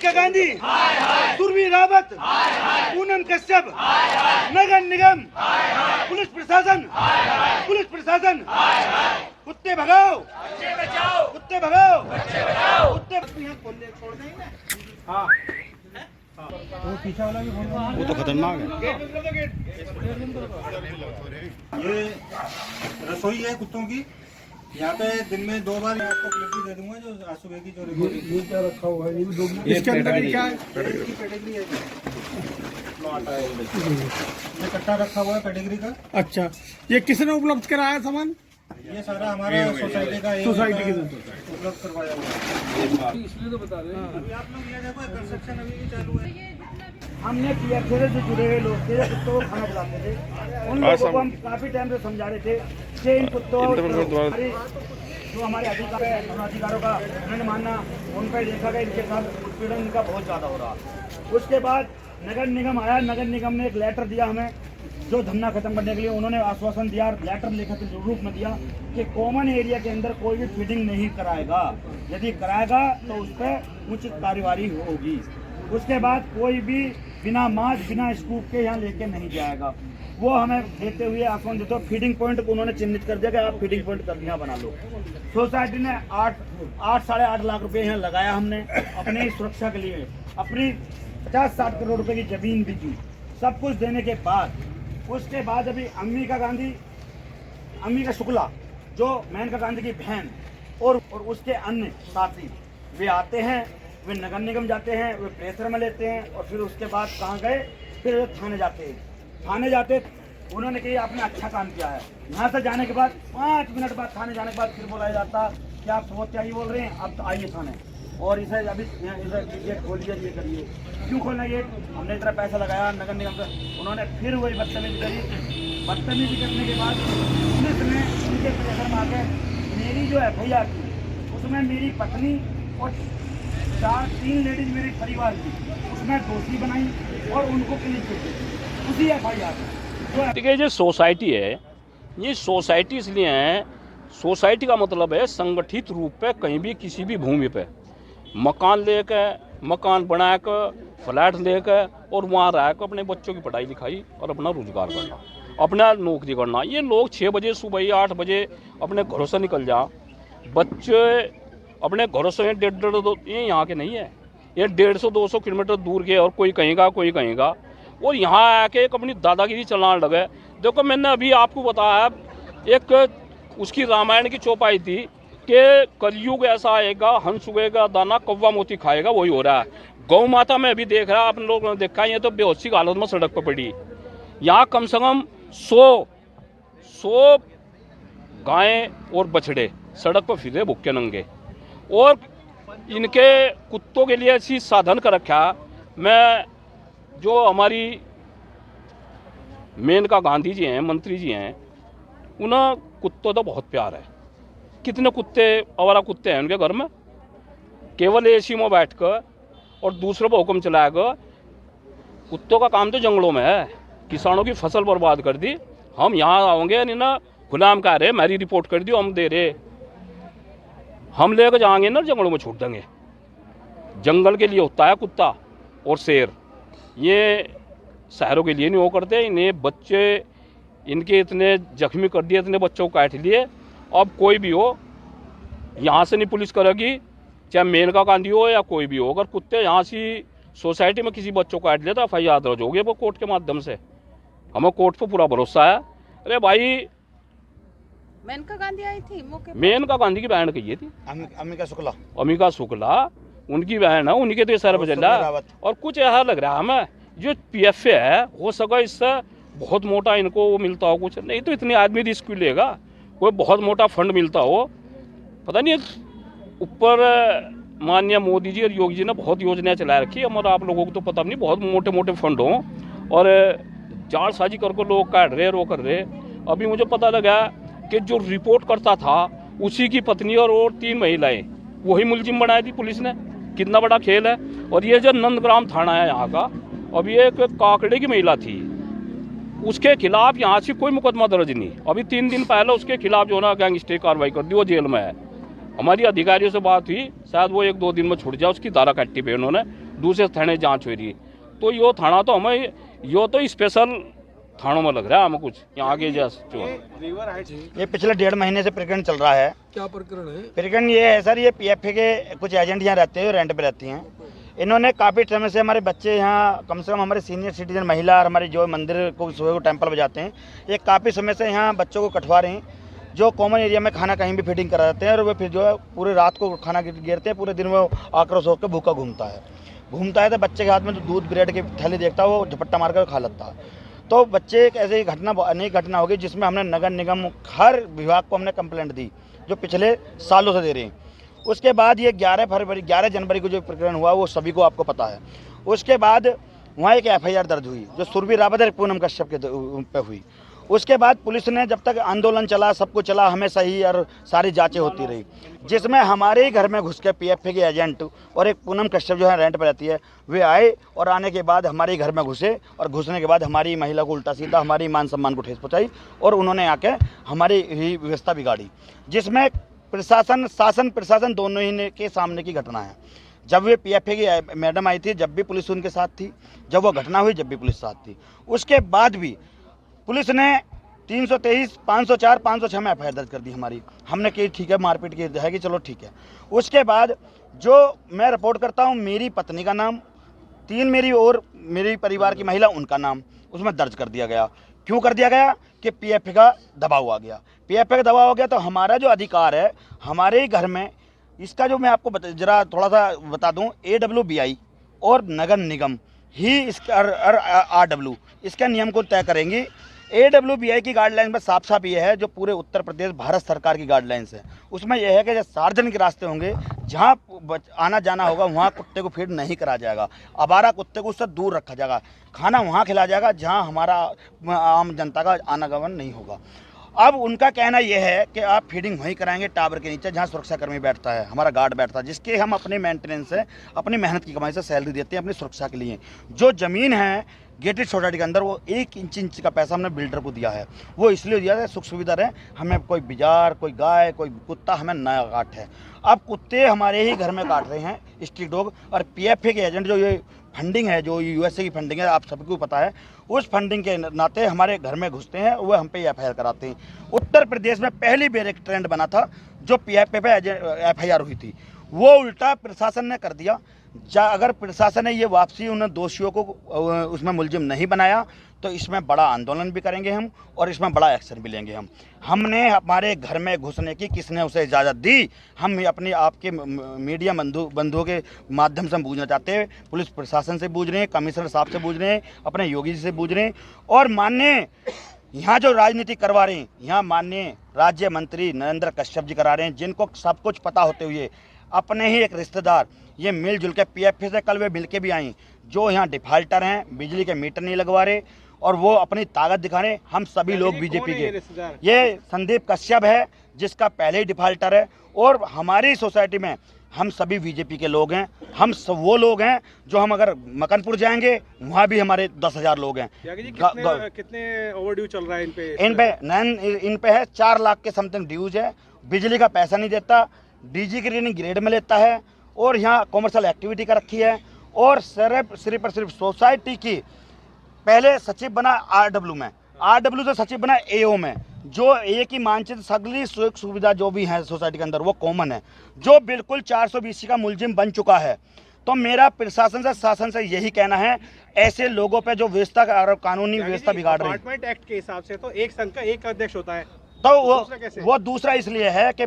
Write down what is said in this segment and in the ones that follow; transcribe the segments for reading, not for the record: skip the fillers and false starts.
मेनका गांधी, सुरभि रावत, पूनम कश्यप, नगर निगम, police प्रशासन, कुत्ते भगाओ, कुत्ते भगाओ, कुत्ते छोड़ देंगे। हाँ वो पीछे वाला भी वो तो खतरनाक है। ये रसोई है कुत्तों की, यहाँ पे दिन में 2 बार आपको प्लेट दे दूंगा जो सुबह की जो ये क्या रखा हुआ है, ये भी 2 इसके अंदर क्या है, पेडिग्री है, ये कट्टा रखा हुआ है पेडिग्री का। अच्छा, ये किसने उपलब्ध कराया सामान? ये सारा हमारा सोसाइटी का उपलब्ध करवाया हुआ है, इसलिए तो बता रहे हैं। अभी आप लोग ये देखो कंस्ट्रक्शन अभी भी चालू है। हमने पीएफसी से जुड़े हुए लोग थे, कुत्तों को खाना खिलाते थे, उन लोगों को हम काफी टाइम से समझा रहे थे कि इन कुत्तों जो हमारे अधिकारों का उन्होंने मानना, उन पर देखा गया इनके साथ उत्पीड़न इनका बहुत ज़्यादा हो रहा। उसके बाद नगर निगम आया, नगर निगम ने एक लेटर दिया हमें जो धरना खत्म करने के लिए। उन्होंने आश्वासन दिया, लेटर लिखित रूप में दिया कि कॉमन एरिया के अंदर कोई भी फीडिंग नहीं कराएगा, यदि कराएगा तो उस पर उचित कार्यवाही होगी। उसके बाद कोई भी बिना मास्क बिना स्कूप के यहाँ लेके नहीं जाएगा। वो हमें देते हुए आश्वासन देते, फीडिंग पॉइंट को उन्होंने चिन्हित कर दिया कि आप फीडिंग पॉइंट कर यहाँ बना लो। सोसाइटी ने 8-8.5 लाख रुपए यहाँ लगाया हमने अपनी सुरक्षा के लिए, अपनी 50-60 करोड़ रुपए की जमीन भी दी। सब कुछ देने के बाद उसके बाद अभी अम्मिका शुक्ला जो मेनका गांधी की बहन और उसके अन्य साथी वे आते हैं, वे नगर निगम जाते हैं, वे प्रेशर में लेते हैं और फिर उसके बाद कहाँ गए, फिर वे थाने जाते हैं। थाने जाते उन्होंने कहा आपने अच्छा काम किया है। यहाँ से जाने के बाद 5 मिनट बाद थाने जाने के बाद फिर बोला जाता कि आप बहुत क्या ही बोल रहे हैं, अब तो आइए थाने और इसे अभी गेट खोलिए, ये करिए। क्यों खोलना ये, हमने इतना पैसा लगाया नगर निगम से। उन्होंने फिर वही बदतमीजी करी। बदतमीजी करने के बाद पुलिस ने उनके प्रेशर में आकर मेरी जो FIR थी उसमें मेरी पत्नी और 3 लेडीज मेरे परिवार की उसमें दोषी बनाई और उनको पुलिस उसी FIR। देखिए ये सोसाइटी है, ये सोसाइटी इसलिए है, सोसाइटी का मतलब है संगठित रूप पे कहीं भी किसी भी भूमि पे मकान लेकर, मकान बना कर, फ्लैट लेकर और वहाँ रह कर अपने बच्चों की पढ़ाई लिखाई और अपना रोजगार करना, अपना नौकरी करना। ये लोग 6 बजे सुबह 8 बजे अपने घरों से निकल जा, बच्चे अपने घरों से 1.5 ये यहाँ के नहीं है, ये 150-200 किलोमीटर दूर के, और कोई कहेगा कोई कहेगा, और यहाँ आके एक अपनी दादागिरी चलाने लगे। देखो मैंने अभी आपको बताया, एक उसकी रामायण की चौपाई थी कि कलयुग ऐसा आएगा, हंस उगेगा दाना कौवा मोती खाएगा, वही हो रहा है। गौ माता में अभी देख रहा है, आप लोगों ने देखा, ये तो बेहोशी की हालत में सड़क पर पड़ी। यहाँ कम से कम 100 गायें और बछड़े सड़क पर फिरे भूखे नंगे, और इनके कुत्तों के लिए ऐसी साधन कर रखा। मैं जो हमारी मेनका गांधी जी हैं, मंत्री जी हैं, उन्हें कुत्तों तो बहुत प्यार है। कितने कुत्ते, आवारा कुत्ते हैं उनके घर में, केवल AC में बैठ कर और दूसरों पर हुक्म चलाएगा। कुत्तों का काम तो जंगलों में है, किसानों की फसल बर्बाद कर दी। हम यहाँ आओगे नहीं ना, गुलाम कह रहे मेरी रिपोर्ट कर दियो, हम दे रहे, हम लेकर जाएंगे ना जंगलों में छोड़ देंगे। जंगल के लिए होता है कुत्ता और शेर, ये शहरों के लिए नहीं हो करते। इन्हें बच्चे इनके इतने जख्मी कर दिए, इतने बच्चों को काट लिए। अब कोई भी हो, यहाँ से नहीं पुलिस करेगी, चाहे मेनका गांधी हो या कोई भी हो। अगर कुत्ते यहाँ से सोसाइटी में किसी बच्चों को काट लिया तो FIR दर्ज होगी वो कोर्ट के माध्यम से। हमें कोर्ट पर पूरा भरोसा है। अरे भाई, मेनका गांधी आई थी मौके पर? मेनका गांधी की बहन कही थी, अम्मिका शुक्ला उनकी बहन है, उन्हीं के तो सर पर चला। और कुछ ऐसा लग रहा है हमें जो PFA है, हो सका इससे बहुत मोटा इनको वो मिलता हो, कुछ नहीं तो इतने आदमी रिस्क लेगा, कोई बहुत मोटा फंड मिलता हो, पता नहीं। ऊपर माननीय मोदी जी और योगी जी ने बहुत योजनाएं चला रखी है, हमारा आप लोगों को तो पता नहीं, बहुत मोटे मोटे फंड हों और जालसाजी करके लोग काट रहे, रो कर रहे। अभी मुझे पता लगा कि जो रिपोर्ट करता था उसी की पत्नी और 3 महिलाएं वही मुलजिम बनाई थी पुलिस ने। कितना बड़ा खेल है। और ये जो नंदग्राम थाना है यहाँ का, अभी एक काकड़े की महिला थी, उसके खिलाफ यहाँ से कोई मुकदमा दर्ज नहीं। अभी 3 दिन पहले उसके खिलाफ जो ना गैंगस्टर कार्रवाई कर दी, वो जेल में है। हमारी अधिकारियों से बात हुई, शायद वो 1-2 दिन में छूट जाए, उसकी धारा काटी पे उन्होंने। दूसरे थाने जांच हो रही है। तो यो थाना तो हमें यो तो स्पेशल थानों में लग रहा है हमें कुछ यहाँ आगे जो ये पिछले 1.5 महीने से प्रकरण चल रहा है। क्या प्रकरण है? प्रकरण ये है सर, ये पीएफए के कुछ एजेंट यहाँ रहते हैं, रेंट पे रहती हैं। इन्होंने काफ़ी समय से हमारे बच्चे यहाँ, कम से कम हमारे सीनियर सिटीजन महिला और हमारे जो मंदिर को सुबह को टेम्पल बजाते हैं, ये काफ़ी समय से यहाँ बच्चों को कटवा रहे हैं। जो कॉमन एरिया में खाना कहीं भी फीडिंग करा देते हैं और वो फिर जो है पूरे रात को खाना गिरते हैं, पूरे दिन वो आक्रोश होकर भूखा घूमता है तो बच्चे के हाथ में जो दूध ब्रेड की थैली देखता है वो झपट्टा मार कर खा लेता है। तो बच्चे एक ऐसी घटना, अनेक घटना होगी जिसमें हमने नगर निगम हर विभाग को हमने कंप्लेंट दी, जो पिछले सालों से दे रहे हैं। उसके बाद ये 11 जनवरी को जो प्रकरण हुआ वो सभी को आपको पता है। उसके बाद वहाँ एक FIR दर्ज हुई जो सुरभि रावत और पूनम कश्यप के पे हुई। उसके बाद पुलिस ने, जब तक आंदोलन चला, सब कुछ चला, हमें सही और सारी जांचें होती रही, जिसमें हमारे ही घर में घुस के पीएफए के एजेंट और एक पूनम कश्यप जो है रेंट पर रहती है, वे आए और आने के बाद हमारे घर में घुसे और घुसने के बाद हमारी महिला को उल्टा सीधा हमारी मान सम्मान को ठेस पहुँचाई और उन्होंने आके हमारी ही व्यवस्था बिगाड़ी, जिसमें शासन प्रशासन दोनों ही के सामने की घटना है। जब वे पीएफए की मैडम आई थी, जब भी पुलिस उनके साथ थी, जब वो घटना हुई जब भी पुलिस साथ थी। उसके बाद भी पुलिस ने 323, 504, 506 में FIR दर्ज कर दी हमारी। हमने की ठीक है, मारपीट की है कि चलो ठीक है। उसके बाद जो मैं रिपोर्ट करता हूँ, मेरी पत्नी का नाम, 3 मेरी और मेरी परिवार की महिला, उनका नाम उसमें दर्ज कर दिया गया। क्यों कर दिया गया? कि पीएफए का दबाव आ गया। पीएफए का दबाव आ गया तो हमारा जो अधिकार है हमारे ही घर में, इसका जो मैं आपको जरा थोड़ा सा बता दूं, AWBI और नगर निगम ही इसका RW इसका नियम को तय करेंगी। AWBI की गाइडलाइन में साफ साफ ये है, जो पूरे उत्तर प्रदेश भारत सरकार की गाइडलाइंस है, उसमें यह है कि जो सार्वजनिक रास्ते होंगे, जहाँ आना जाना होगा, वहाँ कुत्ते को फीड नहीं करा जाएगा। आवारा कुत्ते को उससे दूर रखा जाएगा। खाना वहाँ खिलाया जाएगा जहाँ हमारा आम जनता का आनागमन नहीं होगा। अब उनका कहना यह है कि आप फीडिंग वहीं कराएंगे टावर के नीचे, जहाँ सुरक्षाकर्मी बैठता है, हमारा गार्ड बैठता है, जिसके हम अपने मेंटेनेंस से, अपनी मेहनत की कमाई से सैलरी देते हैं अपनी सुरक्षा के लिए। जो ज़मीन है गेटेड सोसाइटी के अंदर, वो 1 इंच का पैसा हमने बिल्डर को दिया है। वो इसलिए दिया है सुख सुविधा रहे, हमें कोई बिजार, कोई गाय, कोई कुत्ता हमें नया काट है। अब कुत्ते हमारे ही घर में काट रहे हैं स्ट्रीट डॉग, और पीएफए के एजेंट जो ये फंडिंग है, जो यूएसए की फंडिंग है, आप सबको पता है, उस फंडिंग के नाते हमारे घर में घुसते हैं, वो हम पे FIR कराते हैं। उत्तर प्रदेश में पहली बार एक ट्रेंड बना था जो पीएफए पे FIR हुई थी, वो उल्टा प्रशासन ने कर दिया। अगर प्रशासन ने ये वापसी उन दोषियों को उसमें मुलजिम नहीं बनाया तो इसमें बड़ा आंदोलन भी करेंगे हम और इसमें बड़ा एक्शन भी लेंगे हम। हमने हमारे घर में घुसने की किसने उसे इजाज़त दी? हम अपने आपके मीडिया बंधुओं के माध्यम से हम पूछना चाहते हैं। पुलिस प्रशासन से पूछ रहे हैं, कमिश्नर साहब से पूछ रहे हैं, अपने योगी जी से पूछ रहे हैं, और माननीय यहाँ जो राजनीति करवा रहे हैं, यहाँ माननीय राज्य मंत्री नरेंद्र कश्यप जी करा रहे हैं, जिनको सब कुछ पता होते हुए अपने ही एक रिश्तेदार ये मिलजुल के पीएफए से कल वे मिल के भी आई, जो यहाँ डिफाल्टर हैं, बिजली के मीटर नहीं लगवा रहे और वो अपनी ताकत दिखा रहे। हम सभी लोग बीजेपी के, ये संदीप कश्यप है जिसका पहले ही डिफाल्टर है, और हमारी सोसाइटी में हम सभी बीजेपी के लोग हैं। हम सब वो लोग हैं जो, हम अगर मकनपुर जाएंगे वहाँ भी हमारे 10,000 लोग हैं। कितने ओवरड्यू चल रहा है इन पे है 4 लाख के समथिंग ड्यूज है। बिजली का पैसा नहीं देता, डीजी की रीडिंग ग्रेड में लेता है, और यहाँ कॉमर्शियल एक्टिविटी का रखी है, और सिर्फ सोसाइटी की पहले सचिव बना RW में, RW से सचिव बना AO में, जो एक ही मानचित्र सगली सुख सुविधा जो भी है सोसाइटी के अंदर वो कॉमन है, जो बिल्कुल 420 का मुलजिम बन चुका है। तो मेरा प्रशासन से, शासन से यही कहना है, ऐसे लोगों पे जो व्यवस्था कानूनी व्यवस्था बिगाड़ रहे हैं। अपार्टमेंट एक्ट के हिसाब से तो एक संघ का एक अध्यक्ष होता है, तो वो दूसरा इसलिए है कि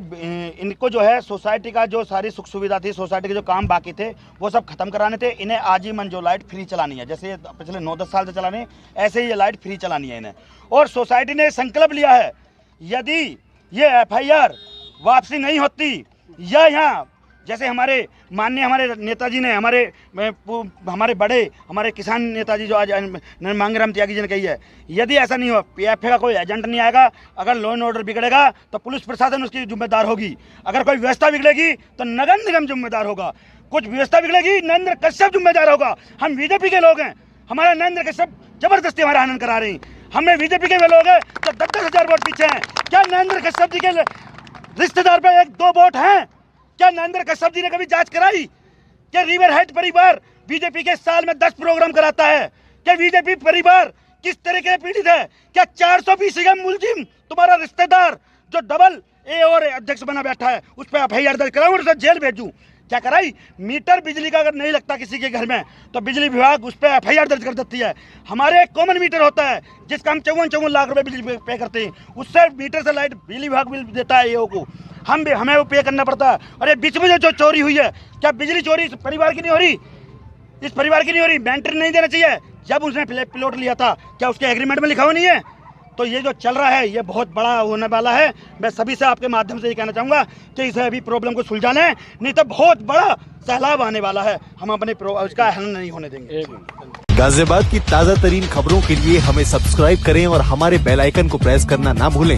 इनको जो है सोसाइटी का जो सारी सुख सुविधा थी, सोसाइटी के जो काम बाकी थे वो सब खत्म कराने थे। इन्हें आजीवन जो लाइट फ्री चलानी है, जैसे पिछले 9-10 साल से चलानी है, ऐसे ही ये लाइट फ्री चलानी है इन्हें। और सोसाइटी ने संकल्प लिया है, यदि ये FIR वापसी नहीं होती, या यहाँ जैसे हमारे माननीय हमारे नेताजी ने, हमारे बड़े हमारे किसान नेताजी जो आज मांगेराम त्यागी जी ने कही है, यदि ऐसा नहीं हो, पीएफए का कोई एजेंट नहीं आएगा, अगर लॉ एंड ऑर्डर बिगड़ेगा तो पुलिस प्रशासन उसकी जिम्मेदार होगी, अगर कोई व्यवस्था बिगड़ेगी तो नगर निगम जिम्मेदार होगा, कुछ व्यवस्था बिगड़ेगी नरेंद्र कश्यप जिम्मेदार होगा। हम बीजेपी के लोग हैं, हमारा नरेंद्र कश्यप जबरदस्ती हमारा आनंद करा रहे हैं, हमें बीजेपी के वे लोग हैं तो 10,000 वोट पीछे हैं। क्या नरेंद्र कश्यप जी के रिश्तेदार पे 1-2 वोट हैं? क्या नरेंद्र कश्यप जी ने कभी जांच कराई कि रिवर हेड परिवार बीजेपी के साल में 10 प्रोग्राम कराता है। क्या बीजेपी परिवार किस तरह के पीड़ित है? क्या 420 मुलजिम तुम्हारा रिश्तेदार जो डबल ए और अध्यक्ष बना बैठा है उस पर एफआईआर दर्ज कराऊं और उसे जेल भेजूं? क्या कराई? मीटर बिजली का अगर नहीं लगता किसी के घर में तो बिजली विभाग उस पर एफआईआर दर्ज कर देती है। हमारे एक कॉमन मीटर होता है जिसका हम 54 लाख रुपए बिजली पे करते हैं, उससे मीटर से लाइट बिजली विभाग बिल देता है ईओ को, हमें वो पे करना पड़ता है। और ये बीच में जो चोरी हुई है, क्या बिजली चोरी इस परिवार की नहीं हो रही? इस परिवार की नहीं हो रही? मेंटेन नहीं देना चाहिए? जब उसने प्लॉट लिया था क्या उसके एग्रीमेंट में लिखा हुआ नहीं है? तो ये जो चल रहा है ये बहुत बड़ा होने वाला है। मैं सभी से आपके माध्यम से ये कहना चाहूँगा कि इसे अभी प्रॉब्लम को सुलझाना है, नहीं तो बहुत बड़ा सैलाब आने वाला है। हम अपने उसका हल नहीं होने देंगे। गाजियाबाद की ताज़ा तरीन खबरों के लिए हमें सब्सक्राइब करें और हमारे बेल आइकन को प्रेस करना ना भूलें।